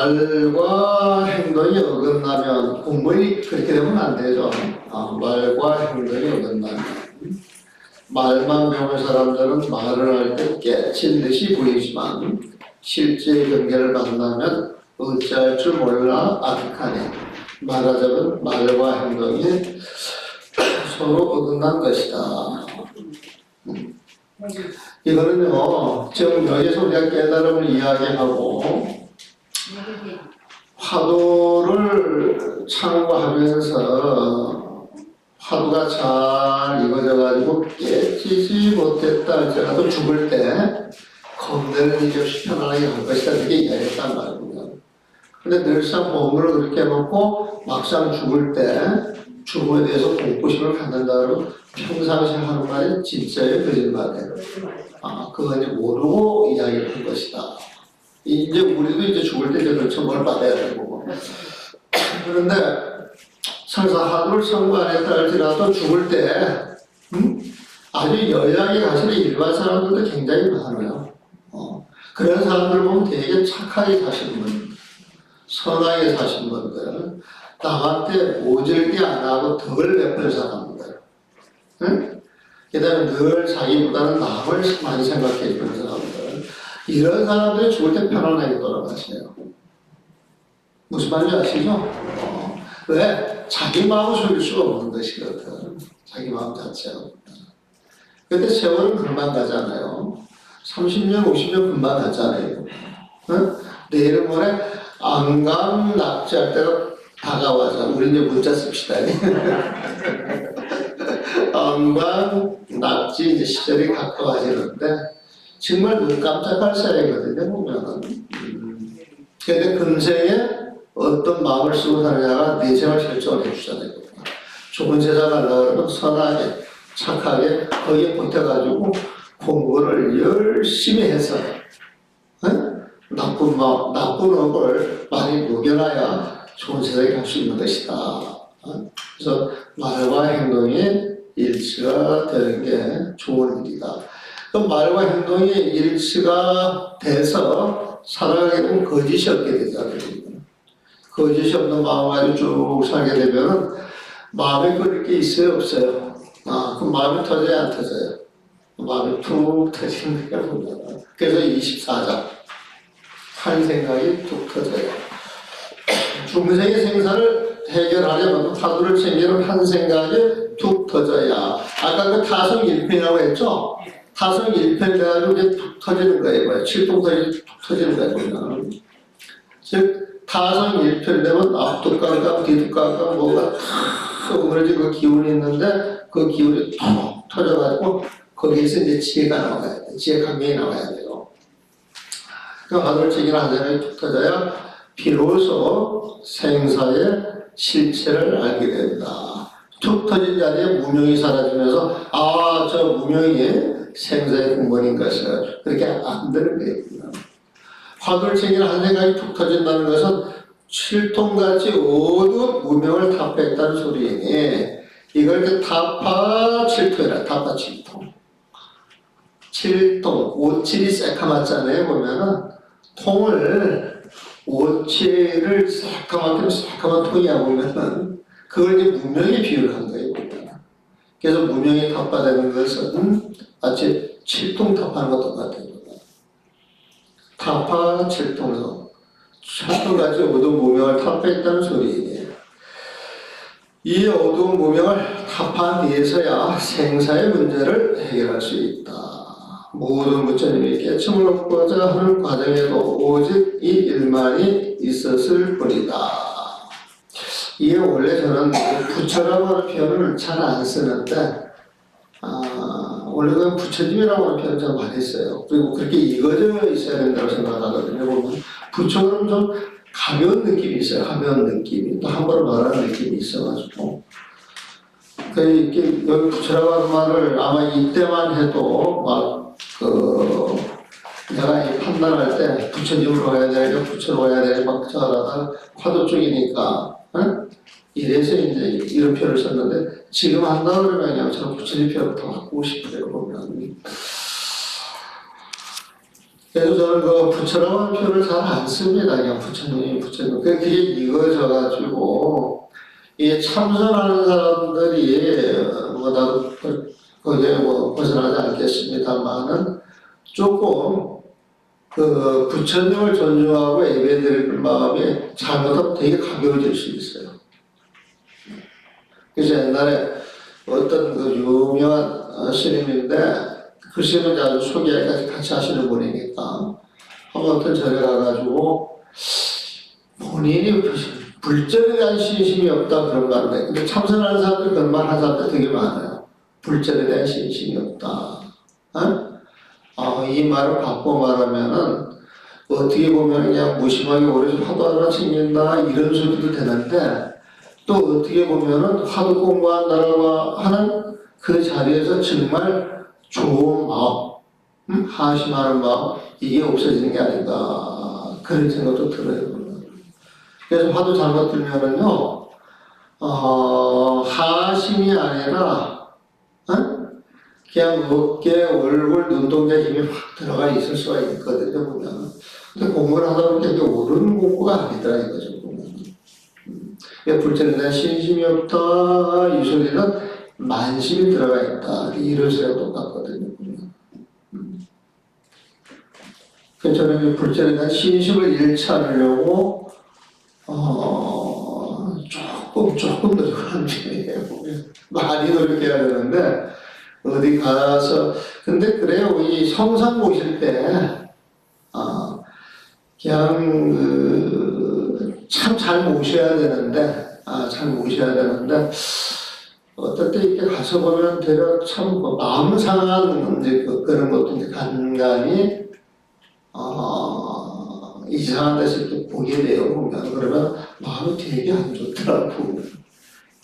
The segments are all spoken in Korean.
말과 행동이 어긋나면 공부이 그렇게 되면 안 되죠. 말과 행동이 어긋나면. 말만 배운 사람들은 말을 할 때 깨친 듯이 보이지만 실제 경계를 만나면 어찌할 줄 몰라 아득하네. 말하자면 말과 행동이 서로 어긋난 것이다. 이거는요, 지금 여기서 우리가 깨달음을 이야기하고 화두를 참고하면서 화두가 잘 익어져가지고 깨지지 못했다 할지라도 죽을 때 검대는 이제 편안하게 갈 것이다 이렇게 이야기했단 말입니다. 근데 늘상 몸으로 그렇게 해놓고 막상 죽을 때 죽음에 대해서 공포심을 갖는다고 평상시에 하는 말이 진짜예요, 거짓말이에요? 그건 이제 모르고 이야기를 한 것이다. 이제 우리도 이제 죽을 때 이제 그 처벌을 받아야 되고. 그런데 설사 하루를 선고 안 했다 할지라도 죽을 때 아주 여약에 가시는 일반 사람들도 굉장히 많아요. 그런 사람들 보면 되게 착하게 사시는 분, 선하게 사시는 분들, 남한테 모질게 안 하고 덕을 베풀 사람들, 그 다음에 늘 자기보다는 남을 많이 생각해 주는 사람들, 이런 사람들이 죽을 때 편안하게 돌아가세요. 무슨 말인지 아시죠? 왜? 자기 마음을 속일 수가 없는 것이거든. 자기 마음 자체가. 근데 세월은 금방 가잖아요. 30년, 50년 금방 가잖아요. 내일 모레 안강 낙지할 때가 다가와서 우리 이제 문자 씁시다. 안강 낙지 이제 시절이 가까워지는데 정말 눈 깜짝할 사이거든요, 보면은. 근데 금생에 어떤 마음을 쓰고 사느냐가 내 생을 결정을 해주잖아요. 좋은 세상 가려고 그러면 선하게, 착하게 거기에 보태가지고 공부를 열심히 해서 나쁜 마음, 나쁜 업을 많이 녹여놔야 좋은 세상에 갈 수 있는 것이다. 그래서 말과 행동이 일치가 되는 게 좋은 일이다. 그럼 말과 행동이 일치가 돼서 살아가게 되면 거짓이 없게 되잖아요. 거짓이 없는 마음 가지고 쭉 살게 되면 마음에 그럴 게 있어요, 없어요? 그럼 마음이 터져야 안 터져요? 마음이 툭 터지는 거야, 보면. 그래서 24장. 한 생각이 툭 터져요. 중생의 생사를 해결하려면 화두를 챙기는 한 생각이 툭 터져야. 아까 그 타성일편이라고 했죠? 타성일편 돼가지고 이제 툭 터지는 거예요. 칠동터지 툭 터지는 거예요, 보면. 즉, 타성일편 되면 앞도 깡깡, 뒤도 깡깡, 뭐가 탁 그러지 그 기운이 있는데 그 기운이 툭 터져가지고 거기에서 이제 지혜가 나와야 돼. 지혜 강명이 나와야 돼요. 그 화두를 챙기는 한 생각이 툭 터져야 비로소 생사의 실체를 알게 된다. 툭 터진 자리에 무명이 사라지면서 저 무명이 생사의 근본인 것을 그렇게 안 되는 거예요. 화두를 챙기는 한 생각이 툭 터진다는 것은 칠통같이 어두운 무명을 타파했다는 소리이니 이걸 타파 칠통이라 타파 칠통. 칠통, 오칠이 새카맣잖아요. 보면은 통을 오칠을 새카만 통이야 보면은 그걸 이제 무명에 비유를 한 거예요. 그래서 무명이 타파되는 것은 마치 칠통 타파하는 것도 똑같아요. 타파 칠통서 칠통까지 어두운 무명을 타파했다는 소리예요. 이 어두운 무명을 타파한 뒤에서야 생사의 문제를 해결할 수 있다. 모든 부처님이 깨침을 얻고자 하는 과정에도 오직 이 일만이 있었을 뿐이다. 이게 원래 저는 부처라고 하는 표현을 잘 안 쓰는데 원래 그냥 부처님이라고 하는 표현을 좀 많이 써요. 그리고 그렇게 익어져 있어야 된다고 생각하거든요. 부처는 좀 가벼운 느낌이 있어요. 가벼운 느낌이. 또 함부로 말하는 느낌이 있어가지고. 이렇게 여기 부처라고 하는 말을 아마 이때만 해도 내가 판단할 때 부처님으로 가야 되냐, 부처로 가야 되냐, 막 저러다가 화두 쪽이니까, 이래서 이제 이런 표현을 썼는데, 지금 한다 그러면 저는 부처님 표현을 더 바꾸고 싶어요, 보면. 그래서 저는 그 부처라고 하는 표현을 잘 안 씁니다. 그냥 부처님, 부처님. 그게 이거져가지고, 이 참선하는 사람들이, 뭐, 나도 거기에 뭐 벗어나지 않겠습니다만은, 조금, 그 부처님을 존중하고 예배드릴 마음이 잘못하면 되게 가벼워질 수 있어요. 그래서 옛날에 어떤 그 유명한 스님인데, 그 스님은 아주 소개까지 같이 하시는 분이니까, 한번 어떤 절에 가가지고, 본인이 불전에 대한 신심이 없다 그런 말인데, 근데 참선하는 사람들 그런 말 하는 사람들 되게 많아요. 불전에 대한 신심이 없다. 이 말을 바꿔 말하면은, 어떻게 보면 그냥 무심하게 오래 화두 하나 챙긴다, 이런 소리도 되는데, 또 어떻게 보면은 화두 공부한다라고 하는 그 자리에서 정말 좋은 마음, 하심하는 마음, 이게 없어지는 게 아닌가, 그런 생각도 들어요. 그래서 화두 잘못 들면은요, 하심이 아니라, 그냥 어깨, 얼굴, 눈동자 힘이 확 들어가 있을 수가 있거든요, 보면. 근데 공부를 하다 보니까 이게 옳은 공부가 아니더라, 이거죠, 보면. 불전에 대한 신심이 없다, 이 소리는 만심이 들어가 있다, 이런 소리가 똑같거든요, 보면. 그래서 저는 불전에 대한 신심을 잃지 않으려고, 조금 노력하는 편이에요. 많이 노력해야 되는데, 어디 가서, 근데 그래요. 이 성상 모실 때, 그냥, 참 잘 모셔야 되는데, 어떨 때 이렇게 가서 보면 되려 참 마음 상한 그런 것도 이제 간간히, 이상한 데서 이렇게 보게 돼요. 보면. 그러면 마음이 되게 안 좋더라고.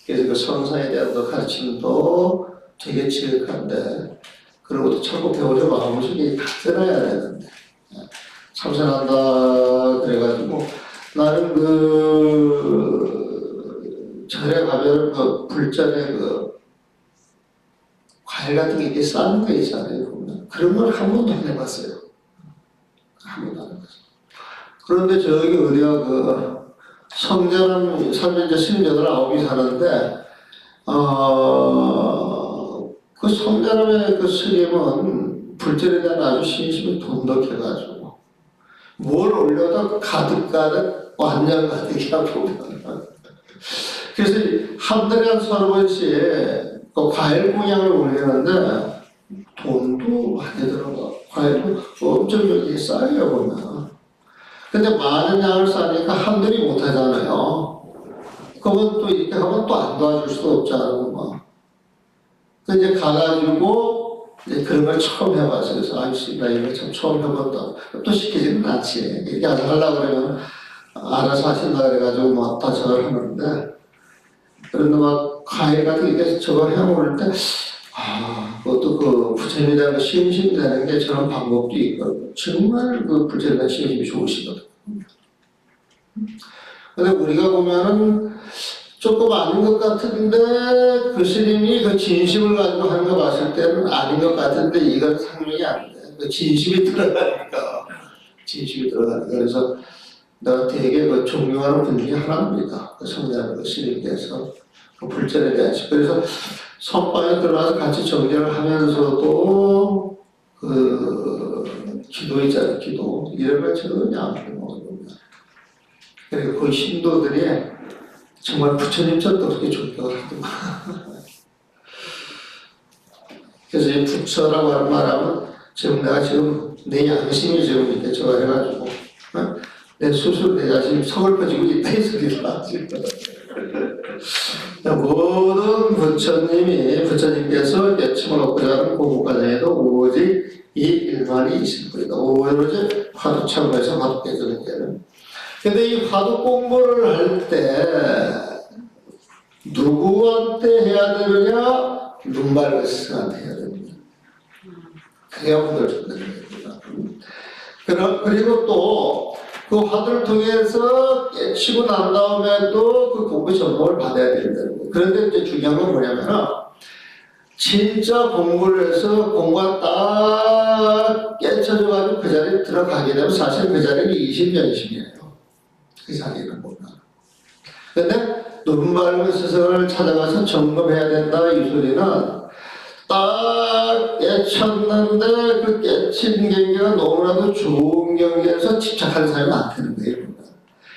그래서 그 성상에 대한 가르침도 되게 지극한데, 그런 것도 자꾸 배우려 마음속에 다 들어야 되는데, 참선한다 그래가지고 나는 그 절에 가면 그 불전에 그 과일 같은 게 이렇게 쌓는 거 있잖아요. 보면 그런 걸 한 번도 안 해봤어요. 한 번도 안 해봤어요. 그런데 저기 어디가 그 성전은 이제 스님 8, 9이 사는데 그 성전의 그 스님은 불전에 대한 아주 신심이 돈독해가지고 뭘 올려도 가득 완전 가득이야 보면. 그래서 한 달에 한 30번씩 그 과일 공양을 올리는데 돈도 많이 들어가. 과일도 엄청 여기 쌓여요 보면. 근데 많은 양을 쌓으니까 한 달이 못 하잖아요. 그러면 또 이렇게 하면 또 안 도와줄 수도 없잖아요. 뭐. 이제 가가지고 이제 그런 걸 처음 해봤어요. 그래서 아이씨, 나 이거 참 처음 해본다. 또 시키지는 않지. 이렇게 하려고 그러면 알아서 하신다 그래가지고 뭐 다 저걸 하는데, 그런데 막 과일 같은 게 저걸 해먹을 때, 그것도 그 부처님에 대한 신심되는 게 저런 방법도 있고, 정말 그 부처님에 대한 신심이 좋으시거든요. 근데 우리가 보면은 조금 아닌 것 같은데 그 스님이 그 진심을 가지고 하는 거 봤을 때는 아닌 것 같은데 이건 상명이 안 돼. 그 진심이 들어가니까. 그래서 내가 되게 그 존경하는 분 중에 하나입니다. 그 성대하는 그 스님께서 그 불전에 대한 그래서 선방에 들어가서 같이 정제를 하면서도 그 기도 있잖아요. 기도 이런 걸 전혀 안 하는 거거든요. 그리고 그 신도들이 정말 부처님처럼 그렇게 존경을 하더만. 그래서 이 부처라고 하는 말하면 지금 내가 지금 내 양심이 지금 이렇게 저거 해가지고 내 스스로 내 자신이 서글퍼지고 있다 이 소리다 지금. 모든 부처님께서 깨침을 얻고자 하는 공부 과정에도 오직 이 일만이 있을 뿐이다. 오로지 화두 참고해서 화두 깨주는 게는. 근데 이 화두 공부를 할 때 누구한테 해야 되느냐? 눈발 스승한테 해야 됩니다. 그게 화두를 그리고 또 그 화두를 통해서 깨치고 난 다음에도 그 공부 전공을 받아야 된다는 거예요. 그런데 이제 중요한 건 뭐냐면은 진짜 공부를 해서 공부가 딱 깨쳐져가지고 그 자리에 들어가게 되면 사실 그 자리는 이심전심이에요. 그 자리는 보면. 근데 눈 맑은 스승을 찾아가서 점검해야 된다 이 소리는 딱 깨쳤는데 그 깨친 경계가 너무나도 좋은 경계에서 집착하는 사람이 많다는 거예요.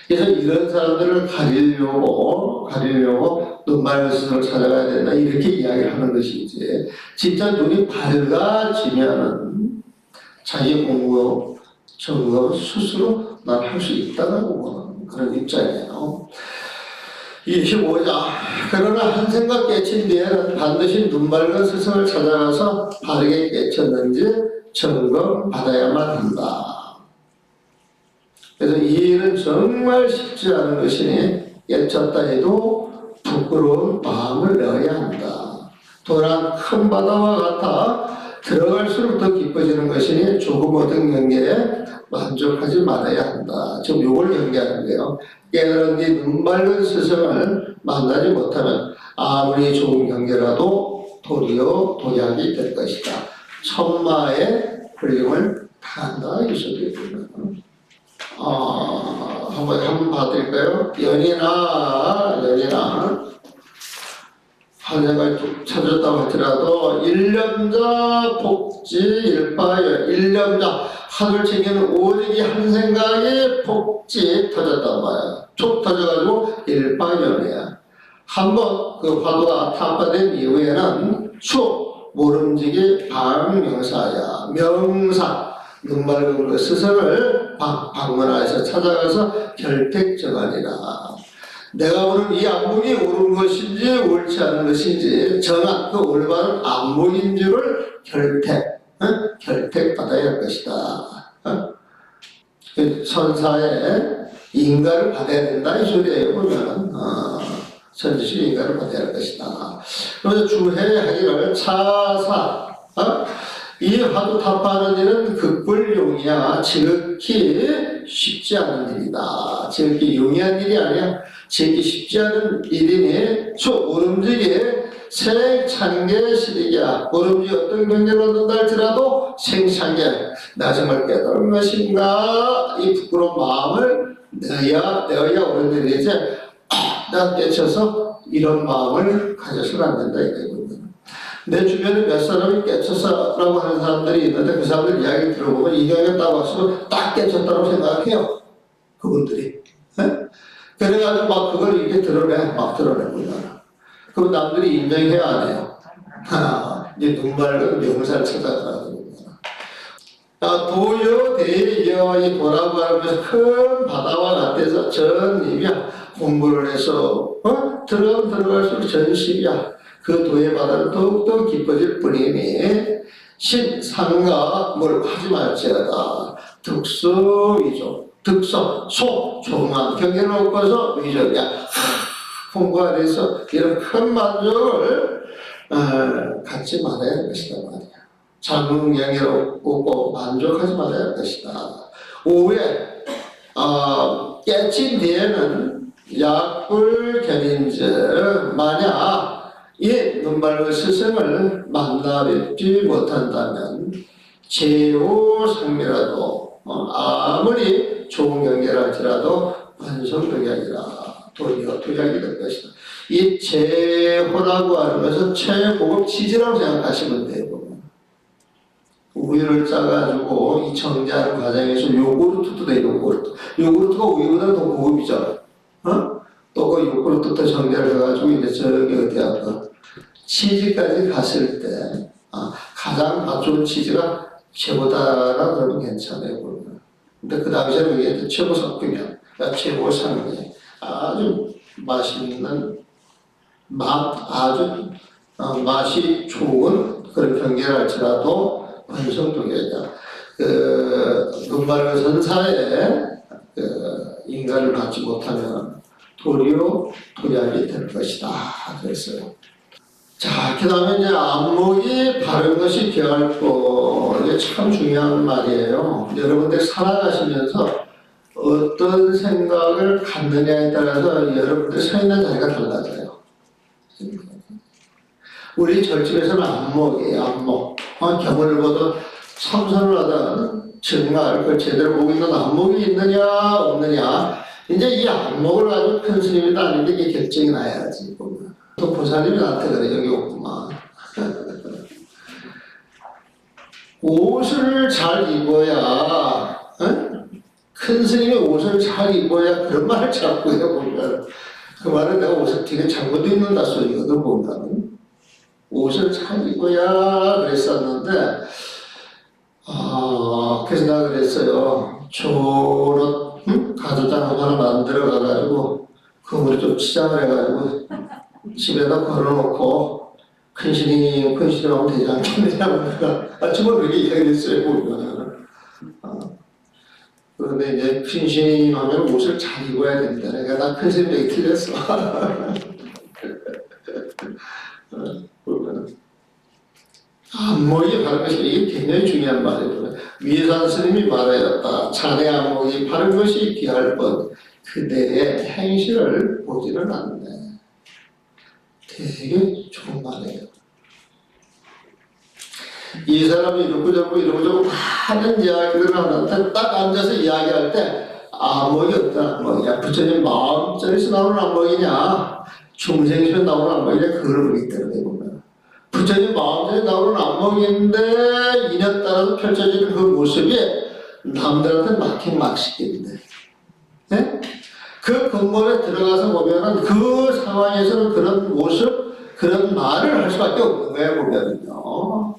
그래서 이런 사람들을 가리려고 눈 맑은 스승을 찾아가야 된다 이렇게 이야기를 하는 것이지, 진짜 눈이 밝아지면은 자기 공부 점검 스스로 난 할 수 있다고 보는 그런 입장이에요. 25자. 그러나 한 생각 깨친 뒤에는 반드시 눈 밝은 스승을 찾아가서 바르게 깨쳤는지 점검 받아야만 한다. 그래서 이 일은 정말 쉽지 않은 것이니 깨쳤다 해도 부끄러운 마음을 내어야 한다. 도란 큰 바다와 같아 들어갈수록 더 깊어지는 것이니 조금 얻은 경계에 만족하지 말아야 한다. 지금 요걸 경계하는데요. 깨달은 뒤 눈 밝은 스승을 만나지 못하면 아무리 좋은 경계라도 도리어 도약이 될 것이다. 천마의 불림을 당한다. 이 소리에 보면. 한번 봐드릴까요? 연이나 한 생각이 툭 찾았다고 하더라도 일념자 복지 일파여. 일념자 하늘 챙기는 오직 한 생각이 복지 터졌단 말이야. 툭 터져가지고 일파연이야. 한번 그 화두가 타파된 이후에는 쭉 모름지기 방명사야. 명사 눈 맑은 그 스승을 방문하여서 찾아가서 결택정하니라. 내가 보는 이 안목이 옳은 것인지 옳지 않은 것인지 정한 그 올바른 안목인 줄을 결택받아야 할 것이다. 선사에 인가를 받아야 된다 이 소리예요. 보면 선지식 인가를 받아야 할 것이다. 그래서 주해하기를 차사 이 화두 타파하는 일은 극불용이야. 지극히 쉽지 않은 일이다. 지극히 용이한 일이 아니야. 지극히 쉽지 않은 일이니 오름지기 생창계 실이야. 오름지 어떤 경계를 얻는다 할지라도 생창계 나 정말 깨달은 것인가 이 부끄러운 마음을 내어야 오는 일이지. 나 깨쳐서 이런 마음을 가져서는 안 된다 이거거든요. 내 주변에 몇 사람이 깨쳤어라고 하는 사람들이 있는데 그 사람들 이야기 들어보면 이 경에 딱 와서 딱 깨쳤다고 생각해요. 그분들이. 네? 그래가지고 막 그걸 이렇게 드러내고 그럼 남들이 인정해야 안 해요. 이제 눈 맑은 명사를 찾아가라고. 도요대여 이 도라고 하면서 큰 바다와 같아서 전입이야. 공부를 해서 들어갈수록 전심이야. 그 도의 바다는 더욱더 깊어질 뿐이니 신상가 뭘 하지 말지어다. 득서위조 득서 조만 경계를 얻고서 위조야. 공부가 돼서 이런 큰 만족을 갖지 말아야 할 것이다 말이야. 작은 경계를 얻고 만족하지 말아야 할 것이다. 오후에 깨친 뒤에는 약불견인즉 만약 이 눈 밝은 스승을 만나 뵙지 못한다면 제호상미라도 아무리 좋은 경계라 할지라도 반성도약이라 도리어 도약이 될 것이다. 이 제호라고 하는 것은 최고급 치즈라고 생각하시면 돼요. 우유를 짜가지고 이 정제하는 과정에서 요구르트도 돼. 요구르트가 우유보다 더 고급이죠. 또 그 요구르트도 정제를 해가지고 이제 저기 어디야 치즈까지 갔을 때 가장 맛 좋은 치즈가 최고다라고 그러면 괜찮아요. 그러면. 근데 그 당시에는 이게 최고 섞으면 최고 상이 아주 맛있는 아주 맛이 좋은 그런 경계를 할지라도 반성도약이다. 눈 맑은 선사에 인간을 받지 못하면 도리어 도약이 될 것이다. 그랬어요. 자, 그 다음에 이제 안목이 바른 것이 개활법. 이게 참 중요한 말이에요. 여러분들 살아가시면서 어떤 생각을 갖느냐에 따라서 여러분들 서 있는 자리가 달라져요. 우리 절집에서는 안목이에요, 안목. 경을 보도 참선을 하다 정말 그 제대로 보고 있는 안목이 있느냐 없느냐, 이제 이 안목을 가지고 큰 스님이다 아닌데 이게 결정이 나야지. 보면 또 보살님이 나한테 그래, 여기 오구만. 옷을 잘 입어야, 큰 스님이 옷을 잘 입어야, 그런 말을 자꾸 해 보면, 그 말은 내가 옷을 되게 잘못 입는다 소리거든. 보면 옷을 잘 입어야 그랬었는데, 그래서 내가 그랬어요. 좋은 가죽장 하나 만들어가가지고 그물에 좀 치장을 해가지고 집에다 걸어놓고 큰 스님 하면 되지 않겠느냐고 내가 정말 그렇게 이야기했어요. 보면 그런데 이제 큰 스님 하면 옷을 잘 입어야 된다. 내가 나 큰 스님 얘기 틀렸어. 보면 안목이 바른 것이, 이게 굉장히 중요한 말이에요. 위에산 스님이 말하였다. 자네 안목이 바른 것이 귀할 것, 그대의 행실을 보지는 않네. 되게 좋은 말이에요. 이 사람이 이러고 저러고 많은 이야기를 하는데 딱 앉아서 이야기할 때 안목이 어떤 안목이냐, 부처님 마음자리에서 나오는 안목이냐, 중생에서 나오는 안목이냐, 그걸 보기 때문에 보면 부처님 마음자리에 나오는 안목인데 인연 따라서 펼쳐지는 그 모습이 남들한테 막힌 막식인데, 네? 그 건물에 들어가서 보면은 그 상황에서는 그런 모습, 그런 말을 할 수밖에 없는 거예요, 보면은요.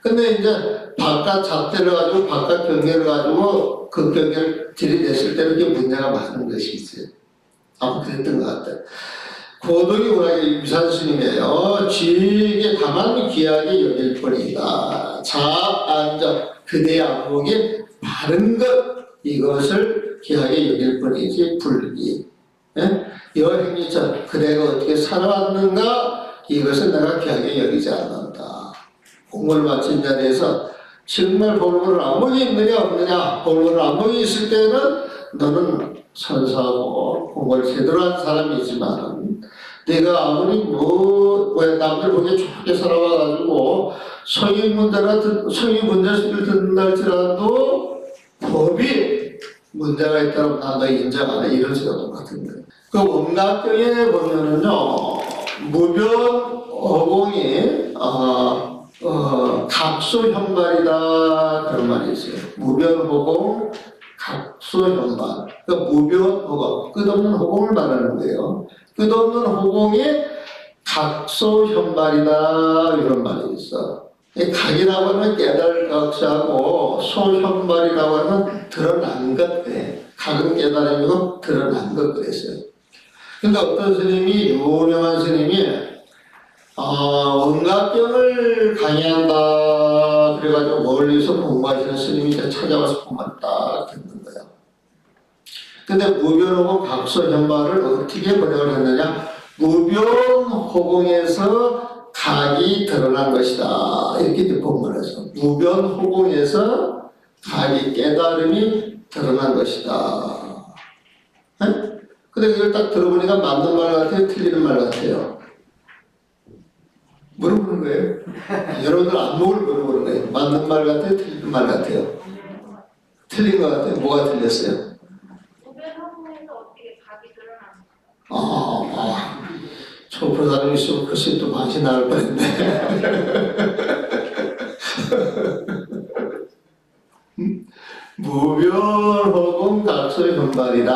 근데 이제 바깥 잣대를 가지고, 바깥 경계를 가지고 그 경계를 들이댔을 때 이렇게 문제가 많은 것이 있어요. 아마 그랬던 것 같아요. 고독이 워낙에 유산 스님이에요. 쥐에게 다만 귀하게 여길 뿐이다. 앉아 그대의 안목이 바른 것, 이것을 귀하게 여길 뿐이지 불기. 여행이죠. 그대가 어떻게 살아왔는가, 이것을 내가 귀하게 여기지 않는다. 공부를 마친 자리에서 정말 볼모를 안목이 있느냐 없느냐, 볼모를 안목이 있을 때는 너는 선사하고 공부를 제대로 한 사람이지만, 내가 아무리 왜 남들 보기에 좋게 살아와가지고 성인 문제 소리를 듣는다 할지라도 법이 문제가 있다고 나도 인정 안 해, 이런 소리가 똑같은데. 그 원각경에 보면은요, 무변허공이 각소현발이다, 그런 말이 있어요. 무변허공, 각소현발. 그러니까 무변허공, 끝없는 허공을 말하는 거예요. 끝없는 허공이 각소현발이다, 이런 말이 있어. 각이라고 하면 깨달을 각시하고, 소현발이라고 하면 드러난 것, 각은 깨달음이고 드러난 것 그랬어요. 근데 어떤 스님이, 유명한 스님이 원각경을 강의한다 그래가지고 멀리서 공부하시는 스님이 이제 찾아와서 공부를 딱 듣는 거예요. 근데 무변호공 각소현발을 어떻게 번역을 했느냐, 무변호공에서 각이 드러난 것이다, 이렇게 본문을 해서 무변호공에서 각이, 깨달음이 드러난 것이다. 근데 그걸 딱 들어보니까 맞는 말 같아요, 틀리는 말 같아요? 물어보는 거예요. 여러분들 안목을 물어보는 거예요. 맞는 말 같아요, 틀리는 말 같아요? 틀린 것 같아요. 뭐가 틀렸어요? 무변허공에서 어떻게 각이 드러나는 초보 사람이 있으면 글쎄 또 방신 나올 뻔했네. 무변허공 각소현발이다.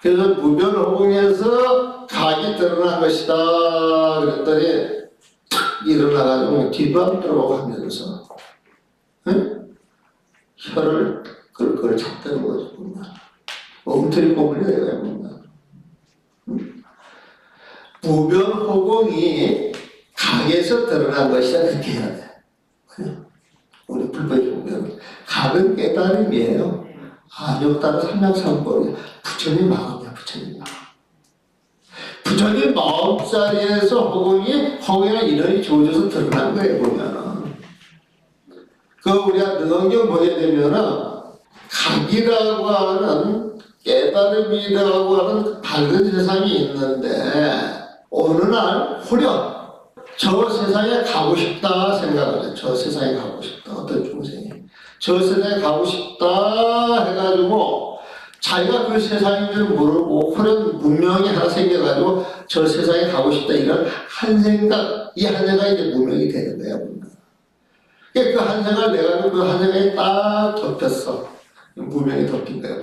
그래서 무변허공에서 각이 드러난 것이다 그랬더니 탁 일어나가지고 뒤밤도록 하면서 혀를 끌끌 잡다는 거죠. 엉터리 뽕을 내요. 무변허공이 각에서 드러난 것이다, 그렇게 해야 돼. 우리 불법에 보면 각은 깨달음이에요. 아니었다는 삼양삼법이에요. 부처님 마음이야, 부처님 마음. 부처님 마음자리에서 허공이나 인연이 주어져서 드러난 거예요, 보면은. 우리가 능엄경 보게 되면은 각이라고 하는, 깨달음이라고 하는 밝은 세상이 있는데, 어느 날 후련 저 세상에 가고 싶다 생각을 해. 저 세상에 가고 싶다. 어떤 중생이 저 세상에 가고 싶다 해가지고 자기가 그 세상인 줄 모르고 후련 문명이 하나 생겨가지고 저 세상에 가고 싶다 이런 한 생각, 이 한 생각이 이제 문명이 되는 거야. 그 한 생각을 내가지고 그 한 생각이 딱 덮였어. 무명이 덮인 거야.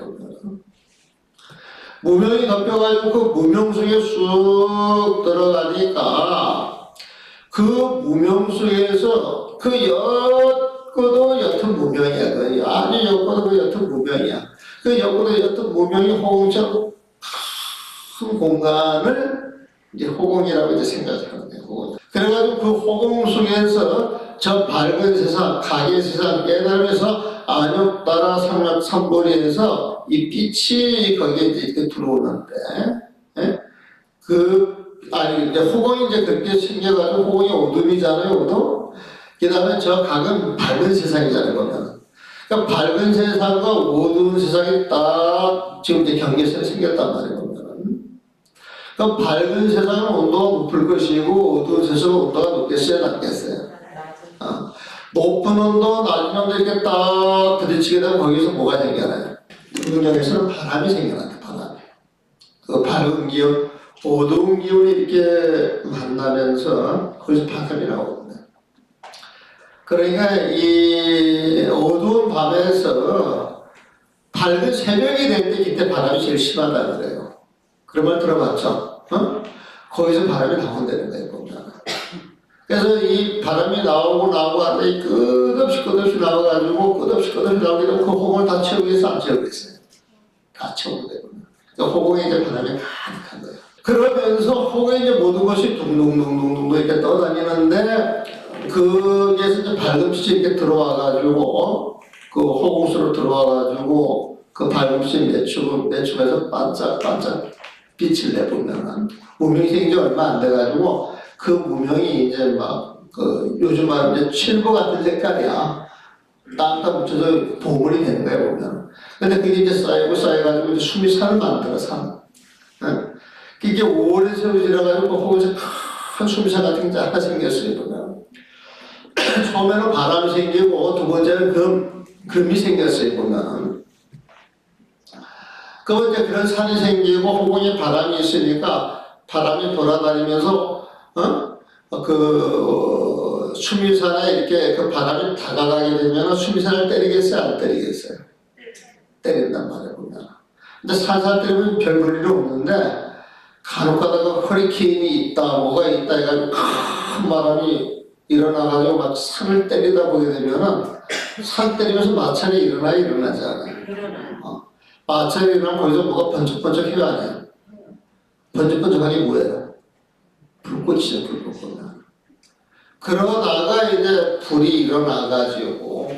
무명이 덮여가지고 그 무명 속에 쑥 들어가니까 그 무명 속에서 그 옅고도 옅은 무명이야. 그 아주 옅고도 그 옅은 무명이야. 그 옅고도 옅은 무명이 호공처럼 큰 공간을 이제 호공이라고 이제 생각하는 거예요. 호공. 그래가지고 그 호공 속에서 저 밝은 세상, 가계 세상 깨달으면서 안욕 따라 삼nhập 삼보리에서 이 빛이 거기에 이제 들어오는데, 예? 이제 호공이 이제 그렇게 생겨가지고 호공이 어둠이잖아요, 어둠. 그 다음에 저 각은 밝은 세상이잖아요, 보면. 그러니까 밝은 세상과 어두운 세상이 딱 지금 이제 경계선이 생겼단 말이에요, 보면. 그러니까 밝은 세상은 온도가 높을 것이고 어두운 세상은 온도가 높겠어요, 낮겠어요? 높은 온도, 낮은 온도 이렇게 딱 부딪히게 되면 거기서 뭐가 생겨나요? 운명에서는 바람이 생겨나요, 바람이. 그 밝은 기운, 어두운 기운이 이렇게 만나면서 거기서 바람이 나오거든요. 그러니까 이 어두운 밤에서 밝은 새벽이 될 때 그때 바람이 제일 심하다 그래요. 그런 말 들어봤죠? 거기서 바람이 나온다는 거예요, 보면. 그래서 이 바람이 나오고 하는데 끝없이 나와가지고 끝없이 나오게 되면 그 호공을 다 채우겠어, 안 채우겠어요? 다 채우게 되거든요. 그러니까 호공에 이제 바람이 가득한 거예요. 그러면서 호공에 이제 모든 것이 둥둥둥둥둥 이렇게 떠다니는데 거기에서 이제 밝은 빛이 이렇게 들어와가지고 그 호공수로 들어와가지고 그 밝은 빛이 내추면서 반짝반짝 빛을 내보면은 무명이 생긴 지 얼마 안 돼가지고 그 무명이 이제 막 요즘 말하면 이제 칠보 같은 색깔이야. 땅땅 묻혀서 보물이 되는 거야 보면. 근데 그게 이제 쌓여가지고 이제 수미산을 만들어 산. 이게 오래 세월 지나가지고 거기서 큰 수미산 같은 게 하나 생겼어요 보면. 처음에는 바람이 생기고 두 번째는 금이 생겼어요 보면. 그 이제 그런 산이 생기고 호공에 바람이 있으니까 바람이 돌아다니면서 그 수미산에 이렇게 그 바람이 다가가게 되면 수미산을 때리겠어요? 안 때리겠어요? 때린단 말이에요 보면. 근데 살살 때리면 별 볼일이 없는데 간혹 가다가 허리케인이 있다 뭐가 있다 해가지고 큰 바람이 일어나가지고 막 산을 때리다 보게 되면은 산 때리면서 마찰이 일어나지 않아요? 마찰이 일어나면 거기서 뭐가 번쩍번쩍해요 안 해요? 번쩍번쩍하니 뭐예요? 불꽃이죠, 불꽃. 그러다가 이제 불이 일어나가지고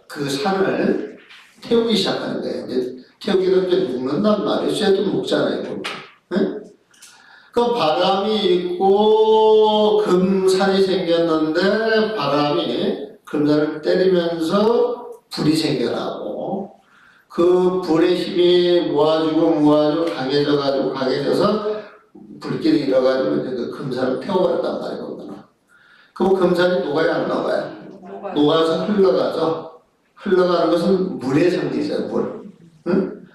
그 산을 태우기 시작하는 거예요. 이제 태우기를 이제 묶는단 말이에요. 쇠도 묶잖아요. 네? 그 바람이 있고 금산이 생겼는데 바람이 금산을 때리면서 불이 생겨나고 그 불의 힘이 모아지고 강해져서 불길이 일어가지고 이제 그 금산을 태워버렸단 말이에요. 그럼 금산이 녹아요, 안 녹아요? 녹아서 흘러가죠. 흘러가는 것은 물의 상태죠, 물. 응?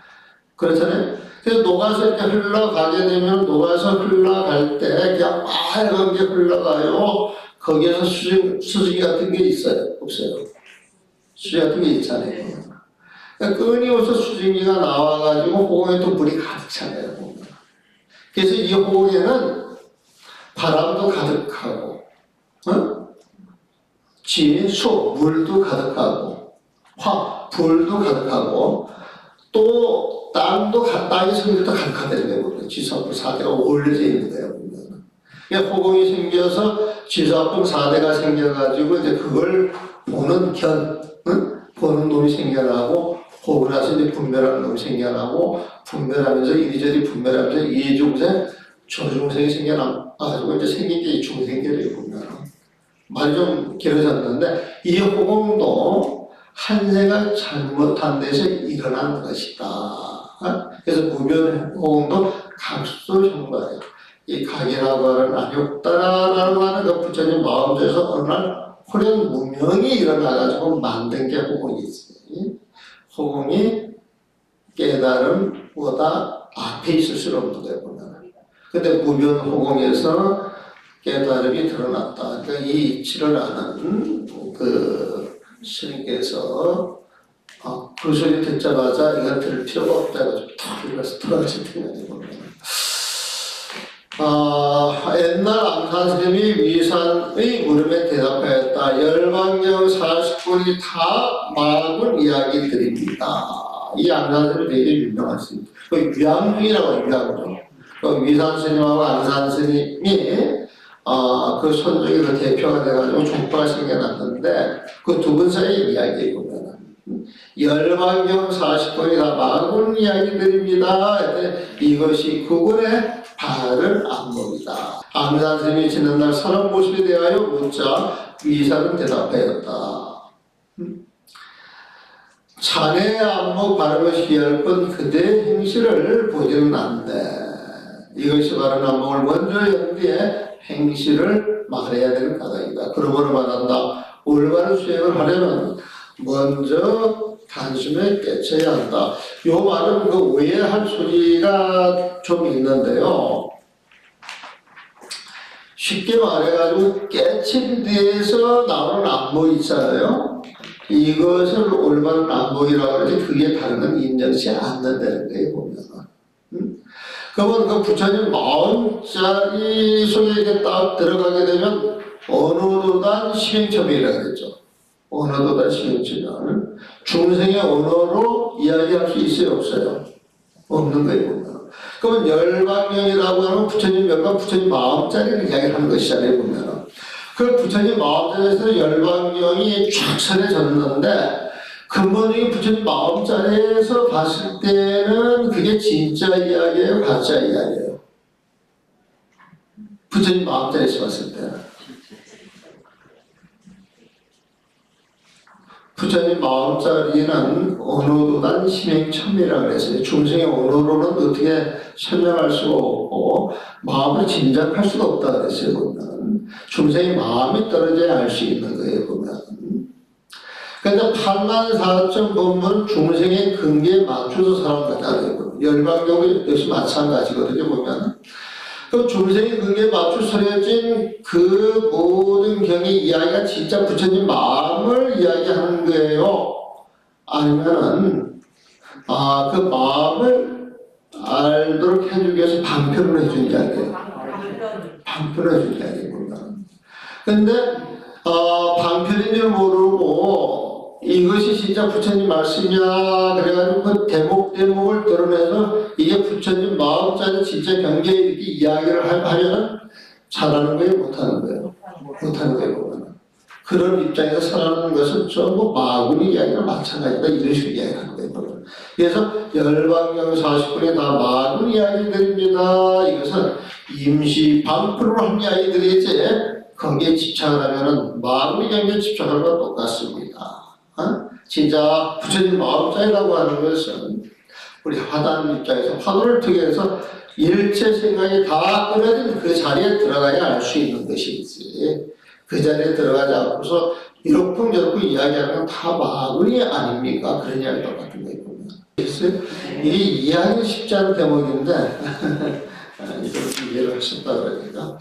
그렇잖아요. 그래서 녹아서 이렇게 흘러가게 되면 녹아서 흘러갈 때 그냥 빨간 게 흘러가요. 거기에서 수증기 같은 게 있어요? 없어요? 수증기 같은 게 있잖아요. 그러니까 끊임없이 수증기가 나와가지고 호공에 또 물이 가득 차네요. 그래서 이 호공에는 바람도 가득하고, 물도 가득하고, 불도 가득하고, 또 땅의 성질도 가득하다는 거예요. 지수화풍 4대가 어울려져 있는 거예요. 그러니까 호공이 생겨서 지수화풍 4대가 생겨가지고 이제 그걸 보는 보는 놈이 생겨나고, 보고 나서 이제 분별하는 놈이 생겨나고, 분별하면서 이리저리 분별하면서 이중생, 조중생이 생겨나가지고 이제 생긴 게 이 중생계를 보면 말이 좀 길어졌는데 이 호공도 한 생각 잘못한 데서 일어난 것이다. 그래서 구변호응도 각수형과예요. 이 각이라고 하는 안욕다라고 하는 그 부처님 마음에서 어느 날 호련 무명이 일어나가지고 만든 게 호응이지. 호응이 깨달음보다 앞에 있을 수는 없는 거예요, 보면. 근데 구변호응에서 깨달음이 드러났다. 그러니까 이 이치를 아는 그 스님께서 그 소리 듣자마자 이건 들을 필요가 없다고 좀 탁 돌아가셨던 거예요. 옛날 암산스님이 위산의 물음에 대답하였다. 열방경 40권이 다 마군 이야기들입니다. 이 암산스님이 되게 유명하십니다. 그 유양중이라고 해요, 유양중. 그 위산스님하고 암산스님이 그 손중에 그 대표가 돼가지고 족파가 생겨났는데 그 두 분 사이 이야기에 보면은 열방경 40권이 다 마군 이야기들입니다. 이것이 구군의 바른 안목이다. 암산 스님이 지는 날 사람 모습에 대하여 묻자 위산은 대답하였다. 자네의 안목 바른 것이 귀할 건 그대의 행실을 보지는 않는데 이것이 바른 안목을 먼저 연뒤에 행실을 말해야 되는 까닭이다. 그러므로 말한다. 올바른 수행을 하려면 먼저 단숨에 깨쳐야 한다. 요 말은 그 오해할 소리가 좀 있는데요. 쉽게 말해가지고 깨친 뒤에서 나오는 안목 있잖아요. 이것을 올바른 안목이라고 하는데 그게 다른 건 인정치 않는다는 거예요, 보면. 그러면 그 부처님 마음자리 속에 이렇게 딱 들어가게 되면 언어도단 시행처벌이라고 그랬죠. 언어도단 시행처벌. 중생의 언어로 이야기할 수 있어요, 없어요? 없는 거예요, 보면. 그러면 열방명이라고 하면 부처님 몇번 부처님 마음자리를 이야기하는 것이잖아요, 보면. 그 부처님 마음자리에서 열방명이 쫙 선해졌는데 근본적인 부처님 마음자리에서 봤을 때는 그게 진짜 이야기예요, 가짜 이야기예요? 부처님 마음자리에서 봤을 때는. 부처님 마음자리는 언어도단 심행첨이라고 그랬어요. 중생의 언어로는 어떻게 설명할 수가 없고 마음을 짐작할 수가 없다 그랬어요, 보면. 중생의 마음이 떨어져야 알 수 있는 거예요, 보면. 그런데 84,000 법문 중생의 근기에 맞춰서 사는 거잖아요. 열방경도 역시 마찬가지거든요, 보면. 그럼 중생의 근기에 맞춰 서려진 그 모든 경의 이야기가 진짜 부처님 마음을 이야기하는 거예요? 아니면은, 그 마음을 알도록 해주기 위해서 방편을 해준 이야기예요. 방편을 해준 이야기예요, 보면. 근데, 방편인 줄 모르고, 이것이 진짜 부처님 말씀이야 그래가지고 그 대목을 드러내서 이게 부처님 마음자리 진짜 경계에 이렇게 이야기를 하면은 잘하는 거예요, 못하는 거예요? 못하는 거예요, 보면. 그런 입장에서 살아가는 것은 전부 마구니 이야기가 마찬가지다, 이런 식으로 이야기하는 거예요, 보면. 그래서 열방경 40분이 다 마구니 이야기들입니다. 이것은 임시 방풀로 한 이야기들이지 거기에 집착을 하면은 마구니 경계에 집착하는 건 똑같습니다. 진짜 부처님 마음자리라고 하는 것은 우리 화단 입장에서 화두를 통해서 일체 생각이 다 끊어진 그 자리에 들어가야 알 수 있는 것이지 그 자리에 들어가지 않고서 이렇쿵저렇쿵 이야기하는 건 다 마구니 아닙니까? 그런 이야기 똑같은 거예요, 보면. 이게 이해하기 쉽지 않은 대목인데 이걸 이해를 하셨다 그러니까.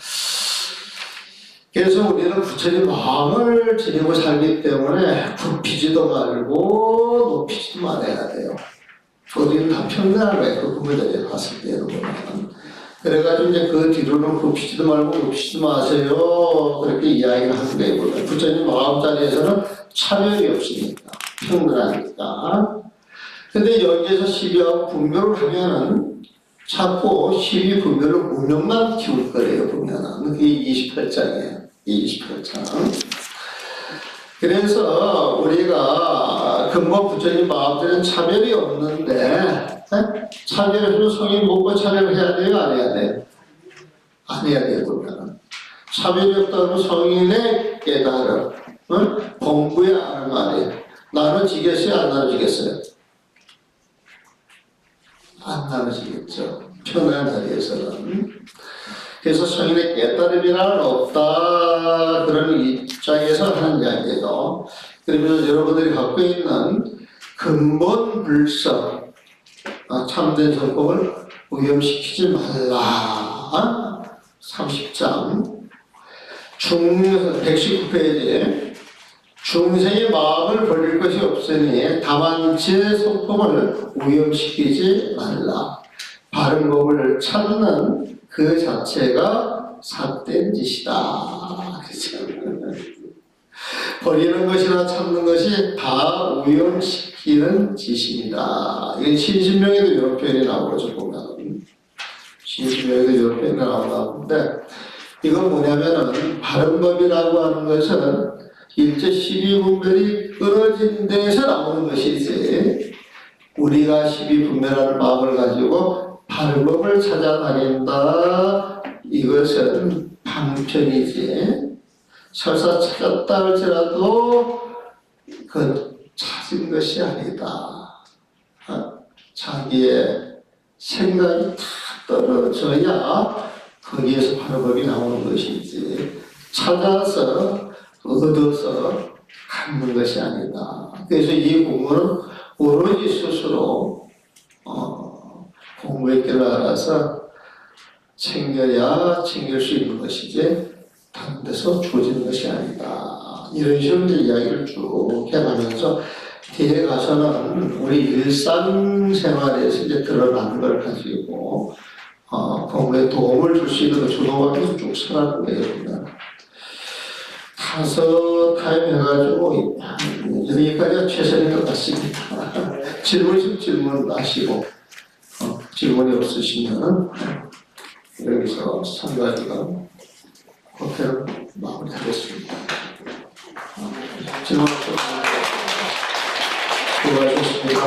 그래서 우리는 부처님 마음을 지니고 살기 때문에 굽히지도 말고 높이지도 말아야 돼요. 우리는 다 평등한 거예요. 그 부모들이 봤을 때는 보면. 그래가지고 이제 그 뒤로는 굽히지도 말고 높이지도 마세요. 그렇게 이야기를 하는 거예요. 보면. 부처님 마음자리에서는 차별이 없으니까. 평등하니까. 근데 여기에서 시비하고 분별을 하면은 자꾸 시비 분별을 운명만 키울 거래요, 보면은. 그게 28장이에요. 28장. 그래서 우리가 근본 부처님 마음들은 차별이 없는데, 차별을 성인 먹고 차별을 해야 돼요, 안 해야 돼요? 안 해야 돼요, 보면은. 차별이 없다면 성인의 깨달음, 공부에 아는 말이에요. 나눠지겠어요, 안 나눠지겠어요? 안 나눠지겠죠. 편한 자리에서는. 그래서 성인의 깨달음이란 없다 그런 입장에서 하는 이야기예요. 그러면서 여러분들이 갖고 있는 근본 불성, 참된 성공을 오염시키지 말라. 30장 119페이지 중생의 마음을 버릴 것이 없으니 다만 제 성품을 오염시키지 말라. 바른 법을 찾는 그 자체가 삿된 짓이다. 그렇죠? 버리는 것이나 찾는 것이 다 오염시키는 짓입니다. 이게 신신명에도 이런 표현이 나오죠. 보면 신신명에도 이런 표현이 나오는데 이건 뭐냐면은 바른 법이라고 하는 것은 일제 12분별이 끊어진 데서 나오는 것이지 우리가 12분별하는 마음을 가지고 바른 법을 찾아다닌다 이것은 방편이지 설사 찾았다 할지라도 그 찾은 것이 아니다. 자기의 생각이 다 떨어져야 거기에서 바른 법이 나오는 것이지 찾아서 얻어서 갖는 것이 아니다. 그래서 이 공부는 오로지 스스로 공부의 길을 알아서 챙겨야 챙길 수 있는 것이지 다른 데서 주어지는 것이 아니다. 이런 식으로 이야기를 쭉 해가면서 뒤에 가서는 우리 일상생활에서 이제 드러나는 걸 가지고 공부에 도움을 줄 수 있는 주도하면서 쭉 살아가는 거예요. 가서 타임 해가지고 여기까지가 최선인 것 같습니다. 질문 하시고 질문이 없으시면 여기서 3가지가 그렇게 마무리하겠습니다. 질문 없으시면 수고하셨습니다.